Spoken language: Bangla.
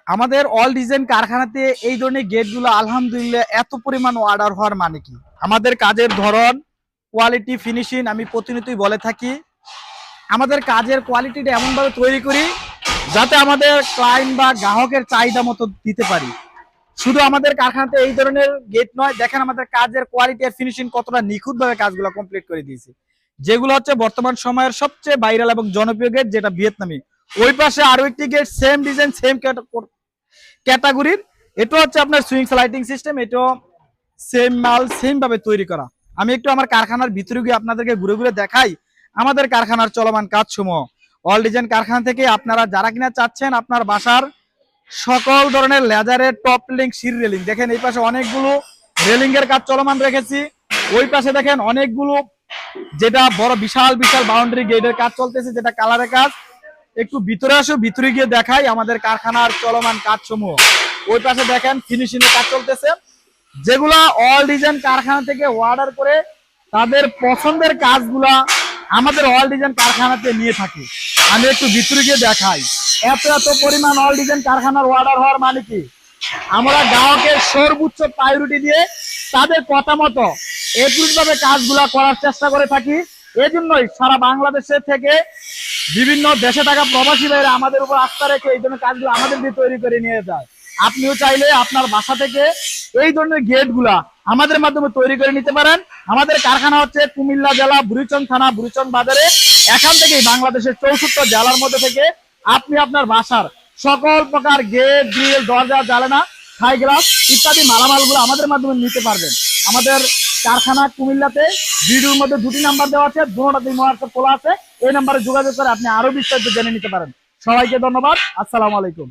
আমাদের অল ডিজাইন কারখানাতে এই ধরনের গেটগুলো আলহামদুলিল্লাহ এত পরিমাণ অর্ডার হওয়ার মানে কি, আমাদের কাজের ধরন, কোয়ালিটি, ফিনিশিং আমি প্রতিনিয়তই বলে থাকি। আমাদের কাজের কোয়ালিটিটা এমনভাবে তৈরি করি যাতে আমাদের ক্লায়েন্ট বা গ্রাহকের চাহিদা মতো দিতে পারি। শুধু আমাদের কারখানাতে এই ধরনের গেট নয়, দেখেন আমাদের কাজের কোয়ালিটি আর ফিনিশিং কতটা নিখুঁতভাবে কাজগুলো কমপ্লিট করে দিয়েছি। যেগুলো হচ্ছে বর্তমান সময়ের সবচেয়ে ভাইরাল এবং জনপ্রিয় গেট, যেটা ভিয়েতনামি। ওই পাশে আরো একটি গেট সেম ডিজাইন সেম ক্যাটাগরির, এটা হচ্ছে আপনার সুইং লাইটিং সিস্টেম, এটাও সেম মাল সেম ভাবে তৈরি করা। আমি একটু আমার কারখানার ভিতরে গিয়ে আপনাদেরকে ঘুরে ঘুরে দেখাই আমাদের কারখানার চলমান কাজসমূহ। অল ডিজাইন কারখানা থেকে আপনারা যারা কিনা চাচ্ছেন আপনার বাসার সকল ধরনের লেজারের টপ রেলিং, সিঁড়ি রেলিং, দেখেন এই পাশে অনেকগুলো রেলিং এর কাজ চলমান রেখেছি। ওই পাশে দেখেন অনেকগুলো যেটা বড় বিশাল বিশাল বাউন্ডারি গেটের কাজ চলতেছে, যেটা কালারের কাজ। একটু ভিতরে আসো, ভিতরে গিয়ে দেখাই আমাদের কারখানার চলমান কাজসমূহ। ওই পাশে দেখেন ফিনিশিং এর কাজ চলতেছে, যেগুলা অল ডিজাইন কারখানা থেকে অর্ডার করে তাদের পছন্দের কাজগুলা আমাদের অল ডিজাইন কারখানাতে নিয়ে থাকি। আমি একটু ভিতরে গিয়ে দেখাই। এত এত পরিমাণ অল ডিজাইন কারখানার অর্ডার হওয়ার মানে কি, আমরা গ্রাহকের সর্বোচ্চ প্রায়োরিটি দিয়ে তাদের কথা মতো একুশভাবে কাজগুলা করার চেষ্টা করে থাকি। এজন্যই সারা বাংলাদেশের থেকে বিভিন্ন দেশে থাকা প্রবাসী ভাইরা আমাদের উপর আস্থা রেখে এই ধরনের কাজগুলো আমাদের দিয়ে তৈরি করে নিয়ে যায়। আপনিও চাইলে আপনার বাসা থেকে এই ধরনের গেটগুলা আমাদের মাধ্যমে তৈরি করে নিতে পারেন। আমাদের কারখানা হচ্ছে কুমিল্লা জেলা বুড়িচং থানা বুড়িচং বাজারে। এখান থেকেই বাংলাদেশের 64 জেলার মধ্যে থেকে আপনি আপনার বাসার সকল প্রকার গেট, গ্রিল, দরজা, জানালা, থাই গ্লাস ইত্যাদি মালামালগুলো আমাদের মাধ্যমে নিতে পারবেন। আমাদের কারখানা কুমিল্লাতে ভিডিওর মধ্যে 2টি নাম্বার দেওয়া আছে, দুটোতেই হোয়াটসঅ্যাপ খোলা আছে। এই নাম্বারে যোগাযোগ করে আপনি আরো বিস্তারিত জেনে নিতে পারেন। সবাইকে ধন্যবাদ। আসসালামু আলাইকুম।